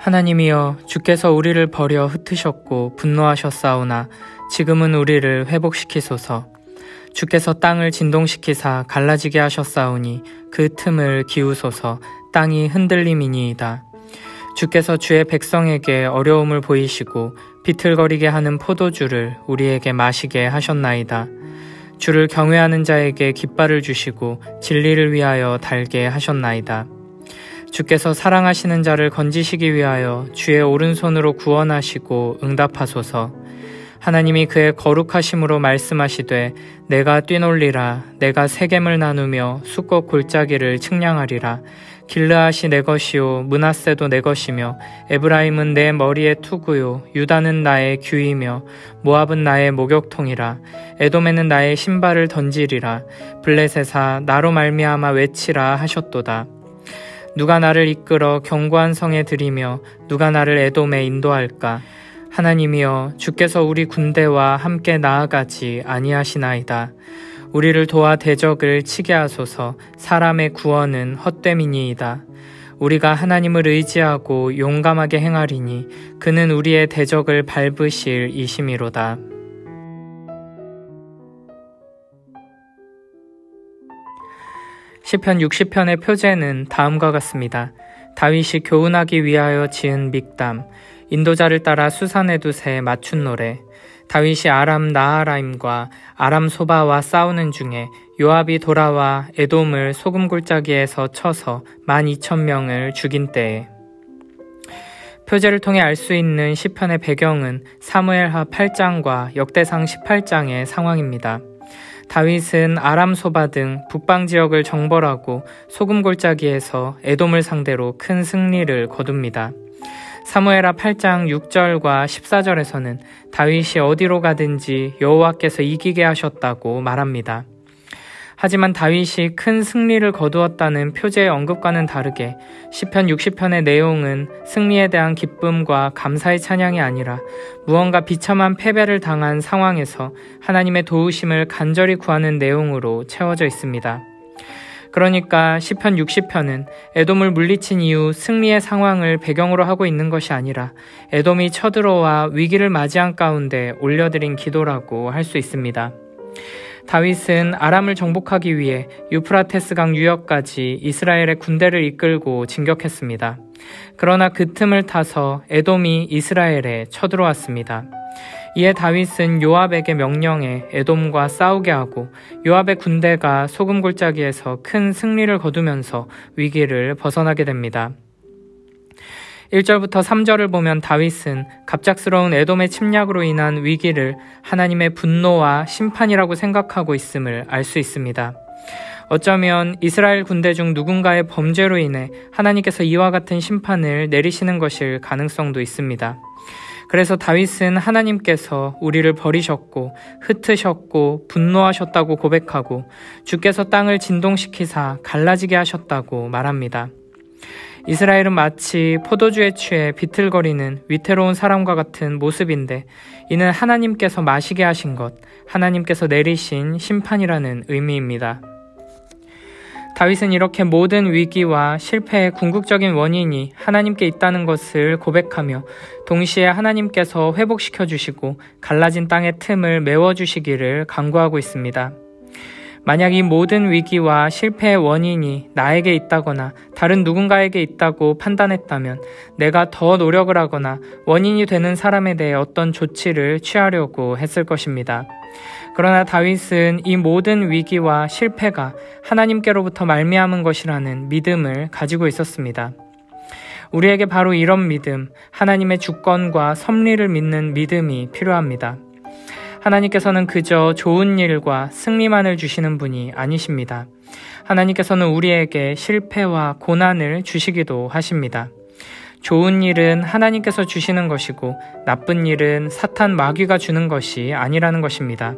하나님이여, 주께서 우리를 버려 흩으셨고 분노하셨사오나 지금은 우리를 회복시키소서. 주께서 땅을 진동시키사 갈라지게 하셨사오니 그 틈을 기우소서. 땅이 흔들림이니이다. 주께서 주의 백성에게 어려움을 보이시고 비틀거리게 하는 포도주를 우리에게 마시게 하셨나이다. 주를 경외하는 자에게 깃발을 주시고 진리를 위하여 달게 하셨나이다. 주께서 사랑하시는 자를 건지시기 위하여 주의 오른손으로 구원하시고 응답하소서. 하나님이 그의 거룩하심으로 말씀하시되 내가 뛰놀리라. 내가 세겜을 나누며 숫꽃 골짜기를 측량하리라. 길르앗이 내 것이요 므낫세도 내 것이며 에브라임은 내 머리의 투구요 유다는 나의 규이며 모압은 나의 목욕통이라. 에돔에는 나의 신발을 던지리라. 블레셋아 나로 말미암아 외치라 하셨도다. 누가 나를 이끌어 견고한 성에 들이며 누가 나를 에돔에 인도할까? 하나님이여, 주께서 우리 군대와 함께 나아가지 아니하시나이다. 우리를 도와 대적을 치게 하소서. 사람의 구원은 헛됨이니이다. 우리가 하나님을 의지하고 용감하게 행하리니 그는 우리의 대적을 밟으실 이심이로다. 시편 60편의 표제는 다음과 같습니다. 다윗이 교훈하기 위하여 지은 믹담, 인도자를 따라 수산에 두세 맞춘 노래, 다윗이 아람 나하라임과 아람 소바와 싸우는 중에 요압이 돌아와 에돔을 소금 골짜기에서 쳐서 12,000명을 죽인 때에. 표제를 통해 알 수 있는 시편의 배경은 사무엘하 8장과 역대상 18장의 상황입니다. 다윗은 아람 소바 등 북방 지역을 정벌하고 소금 골짜기에서 에돔을 상대로 큰 승리를 거둡니다. 사무엘하 8장 6절과 14절에서는 다윗이 어디로 가든지 여호와께서 이기게 하셨다고 말합니다. 하지만 다윗이 큰 승리를 거두었다는 표제의 언급과는 다르게 시편 60편의 내용은 승리에 대한 기쁨과 감사의 찬양이 아니라 무언가 비참한 패배를 당한 상황에서 하나님의 도우심을 간절히 구하는 내용으로 채워져 있습니다. 그러니까 시편 60편은 에돔을 물리친 이후 승리의 상황을 배경으로 하고 있는 것이 아니라 에돔이 쳐들어와 위기를 맞이한 가운데 올려드린 기도라고 할 수 있습니다. 다윗은 아람을 정복하기 위해 유프라테스강 유역까지 이스라엘의 군대를 이끌고 진격했습니다. 그러나 그 틈을 타서 에돔이 이스라엘에 쳐들어왔습니다. 이에 다윗은 요압에게 명령해 에돔과 싸우게 하고 요압의 군대가 소금 골짜기에서 큰 승리를 거두면서 위기를 벗어나게 됩니다. 1절부터 3절을 보면 다윗은 갑작스러운 에돔의 침략으로 인한 위기를 하나님의 분노와 심판이라고 생각하고 있음을 알 수 있습니다. 어쩌면 이스라엘 군대 중 누군가의 범죄로 인해 하나님께서 이와 같은 심판을 내리시는 것일 가능성도 있습니다. 그래서 다윗은 하나님께서 우리를 버리셨고 흩으셨고 분노하셨다고 고백하고 주께서 땅을 진동시키사 갈라지게 하셨다고 말합니다. 이스라엘은 마치 포도주에 취해 비틀거리는 위태로운 사람과 같은 모습인데 이는 하나님께서 마시게 하신 것, 하나님께서 내리신 심판이라는 의미입니다. 다윗은 이렇게 모든 위기와 실패의 궁극적인 원인이 하나님께 있다는 것을 고백하며 동시에 하나님께서 회복시켜 주시고 갈라진 땅의 틈을 메워주시기를 간구하고 있습니다. 만약 이 모든 위기와 실패의 원인이 나에게 있다거나 다른 누군가에게 있다고 판단했다면 내가 더 노력을 하거나 원인이 되는 사람에 대해 어떤 조치를 취하려고 했을 것입니다. 그러나 다윗은 이 모든 위기와 실패가 하나님께로부터 말미암은 것이라는 믿음을 가지고 있었습니다. 우리에게 바로 이런 믿음, 하나님의 주권과 섭리를 믿는 믿음이 필요합니다. 하나님께서는 그저 좋은 일과 승리만을 주시는 분이 아니십니다. 하나님께서는 우리에게 실패와 고난을 주시기도 하십니다. 좋은 일은 하나님께서 주시는 것이고 나쁜 일은 사탄 마귀가 주는 것이 아니라는 것입니다.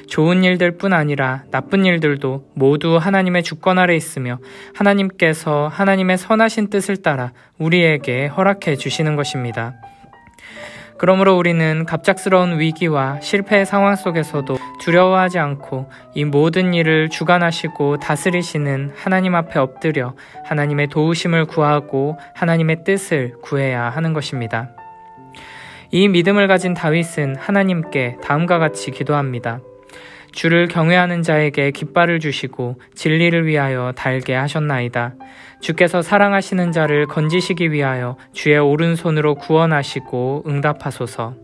좋은 일들뿐 아니라 나쁜 일들도 모두 하나님의 주권 아래 있으며 하나님께서 하나님의 선하신 뜻을 따라 우리에게 허락해 주시는 것입니다. 그러므로 우리는 갑작스러운 위기와 실패의 상황 속에서도 두려워하지 않고 이 모든 일을 주관하시고 다스리시는 하나님 앞에 엎드려 하나님의 도우심을 구하고 하나님의 뜻을 구해야 하는 것입니다. 이 믿음을 가진 다윗은 하나님께 다음과 같이 기도합니다. 주를 경외하는 자에게 깃발을 주시고 진리를 위하여 달게 하셨나이다. 주께서 사랑하시는 자를 건지시기 위하여 주의 오른손으로 구원하시고 응답하소서.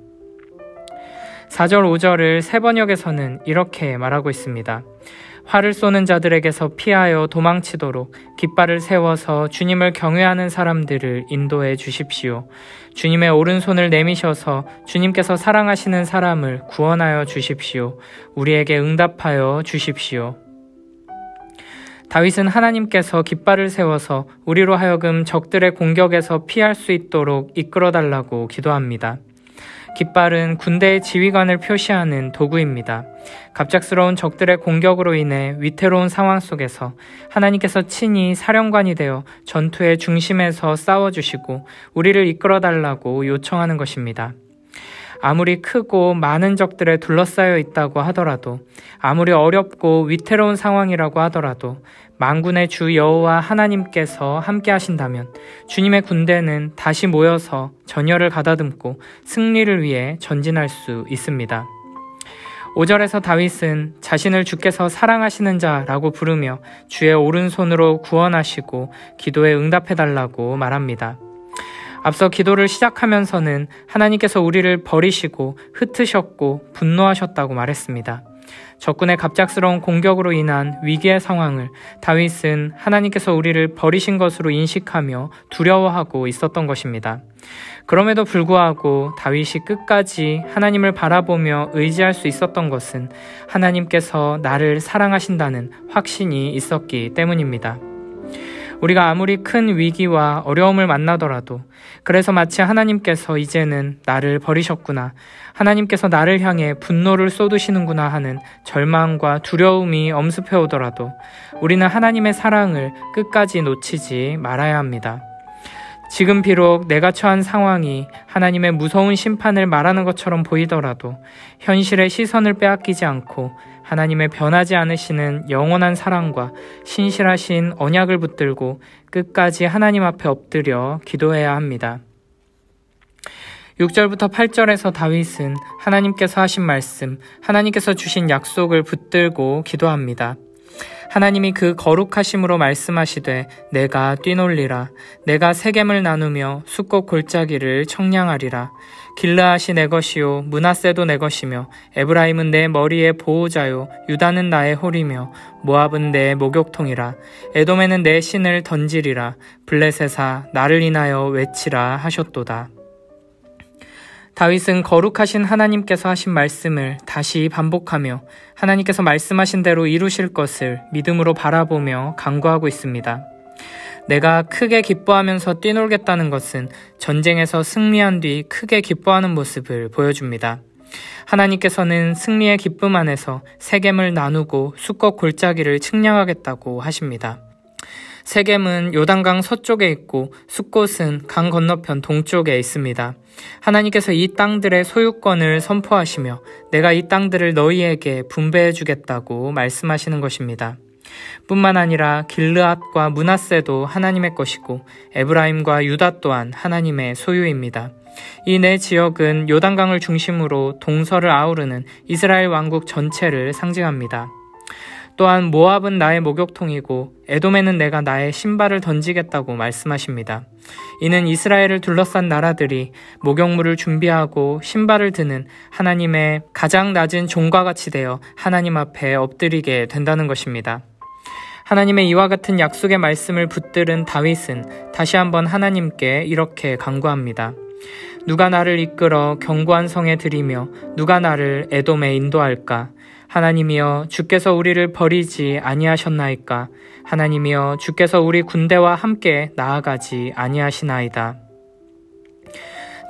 4절 5절을 세 번역에서는 이렇게 말하고 있습니다. 활을 쏘는 자들에게서 피하여 도망치도록 깃발을 세워서 주님을 경외하는 사람들을 인도해 주십시오. 주님의 오른손을 내미셔서 주님께서 사랑하시는 사람을 구원하여 주십시오. 우리에게 응답하여 주십시오. 다윗은 하나님께서 깃발을 세워서 우리로 하여금 적들의 공격에서 피할 수 있도록 이끌어달라고 기도합니다. 깃발은 군대의 지휘관을 표시하는 도구입니다. 갑작스러운 적들의 공격으로 인해 위태로운 상황 속에서 하나님께서 친히 사령관이 되어 전투의 중심에서 싸워주시고 우리를 이끌어달라고 요청하는 것입니다. 아무리 크고 많은 적들에 둘러싸여 있다고 하더라도, 아무리 어렵고 위태로운 상황이라고 하더라도 만군의 주 여호와 하나님께서 함께 하신다면 주님의 군대는 다시 모여서 전열을 가다듬고 승리를 위해 전진할 수 있습니다. 5절에서 다윗은 자신을 주께서 사랑하시는 자라고 부르며 주의 오른손으로 구원하시고 기도에 응답해달라고 말합니다. 앞서 기도를 시작하면서는 하나님께서 우리를 버리시고 흩으셨고 분노하셨다고 말했습니다. 적군의 갑작스러운 공격으로 인한 위기의 상황을 다윗은 하나님께서 우리를 버리신 것으로 인식하며 두려워하고 있었던 것입니다. 그럼에도 불구하고 다윗이 끝까지 하나님을 바라보며 의지할 수 있었던 것은 하나님께서 나를 사랑하신다는 확신이 있었기 때문입니다. 우리가 아무리 큰 위기와 어려움을 만나더라도, 그래서 마치 하나님께서 이제는 나를 버리셨구나, 하나님께서 나를 향해 분노를 쏟으시는구나 하는 절망과 두려움이 엄습해 오더라도 우리는 하나님의 사랑을 끝까지 놓치지 말아야 합니다. 지금 비록 내가 처한 상황이 하나님의 무서운 심판을 말하는 것처럼 보이더라도 현실의 시선을 빼앗기지 않고 하나님의 변하지 않으시는 영원한 사랑과 신실하신 언약을 붙들고 끝까지 하나님 앞에 엎드려 기도해야 합니다. 6절부터 8절에서 다윗은 하나님께서 하신 말씀, 하나님께서 주신 약속을 붙들고 기도합니다. 하나님이 그 거룩하심으로 말씀하시되 내가 뛰놀리라. 내가 세겜을 나누며 숫곳 골짜기를 청량하리라. 길르앗이 내 것이요 므낫세도 내 것이며 에브라임은 내 머리의 보호자요 유다는 나의 홀이며 모압은 내 목욕통이라. 에돔에는 내 신을 던지리라. 블레셋아 나를 인하여 외치라 하셨도다. 다윗은 거룩하신 하나님께서 하신 말씀을 다시 반복하며 하나님께서 말씀하신 대로 이루실 것을 믿음으로 바라보며 간구하고 있습니다. 내가 크게 기뻐하면서 뛰놀겠다는 것은 전쟁에서 승리한 뒤 크게 기뻐하는 모습을 보여줍니다. 하나님께서는 승리의 기쁨 안에서 세겜을 나누고 숫곳 골짜기를 측량하겠다고 하십니다. 세겜은 요단강 서쪽에 있고 숫곳은 강 건너편 동쪽에 있습니다. 하나님께서 이 땅들의 소유권을 선포하시며 내가 이 땅들을 너희에게 분배해 주겠다고 말씀하시는 것입니다. 뿐만 아니라 길르앗과 므낫세도 하나님의 것이고 에브라임과 유다 또한 하나님의 소유입니다. 이 네 지역은 요단강을 중심으로 동서를 아우르는 이스라엘 왕국 전체를 상징합니다. 또한 모압은 나의 목욕통이고 에돔에는 내가 나의 신발을 던지겠다고 말씀하십니다. 이는 이스라엘을 둘러싼 나라들이 목욕물을 준비하고 신발을 드는 하나님의 가장 낮은 종과 같이 되어 하나님 앞에 엎드리게 된다는 것입니다. 하나님의 이와 같은 약속의 말씀을 붙들은 다윗은 다시 한번 하나님께 이렇게 간구합니다. 누가 나를 이끌어 견고한 성에 들이며 누가 나를 에돔에 인도할까? 하나님이여 주께서 우리를 버리지 아니하셨나이까? 하나님이여 주께서 우리 군대와 함께 나아가지 아니하시나이다.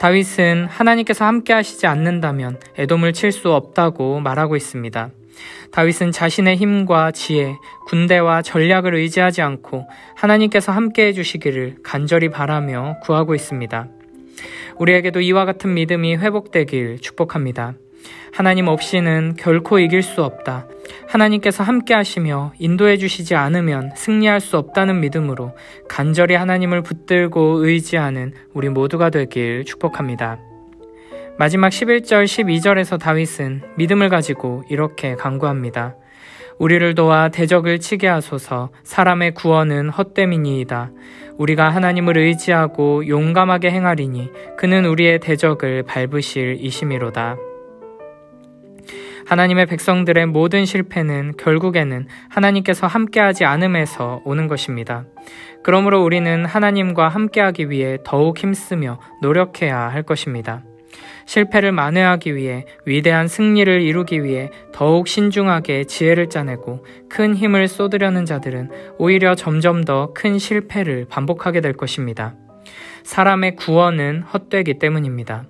다윗은 하나님께서 함께 하시지 않는다면 에돔을 칠 수 없다고 말하고 있습니다. 다윗은 자신의 힘과 지혜, 군대와 전략을 의지하지 않고 하나님께서 함께 해주시기를 간절히 바라며 구하고 있습니다. 우리에게도 이와 같은 믿음이 회복되길 축복합니다. 하나님 없이는 결코 이길 수 없다. 하나님께서 함께 하시며 인도해 주시지 않으면 승리할 수 없다는 믿음으로 간절히 하나님을 붙들고 의지하는 우리 모두가 되길 축복합니다. 마지막 11절, 12절에서 다윗은 믿음을 가지고 이렇게 간구합니다. 우리를 도와 대적을 치게 하소서. 사람의 구원은 헛됨이니이다. 우리가 하나님을 의지하고 용감하게 행하리니 그는 우리의 대적을 밟으실 이심이로다. 하나님의 백성들의 모든 실패는 결국에는 하나님께서 함께하지 않음에서 오는 것입니다. 그러므로 우리는 하나님과 함께하기 위해 더욱 힘쓰며 노력해야 할 것입니다. 실패를 만회하기 위해, 위대한 승리를 이루기 위해 더욱 신중하게 지혜를 짜내고 큰 힘을 쏟으려는 자들은 오히려 점점 더 큰 실패를 반복하게 될 것입니다. 사람의 구원은 헛되기 때문입니다.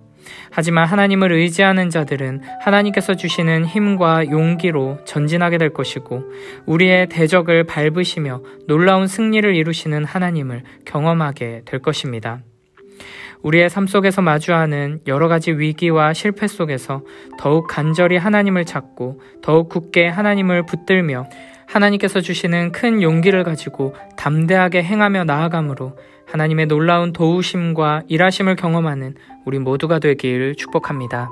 하지만 하나님을 의지하는 자들은 하나님께서 주시는 힘과 용기로 전진하게 될 것이고 우리의 대적을 밟으시며 놀라운 승리를 이루시는 하나님을 경험하게 될 것입니다. 우리의 삶 속에서 마주하는 여러 가지 위기와 실패 속에서 더욱 간절히 하나님을 찾고 더욱 굳게 하나님을 붙들며 하나님께서 주시는 큰 용기를 가지고 담대하게 행하며 나아감으로 하나님의 놀라운 도우심과 일하심을 경험하는 우리 모두가 되길 축복합니다.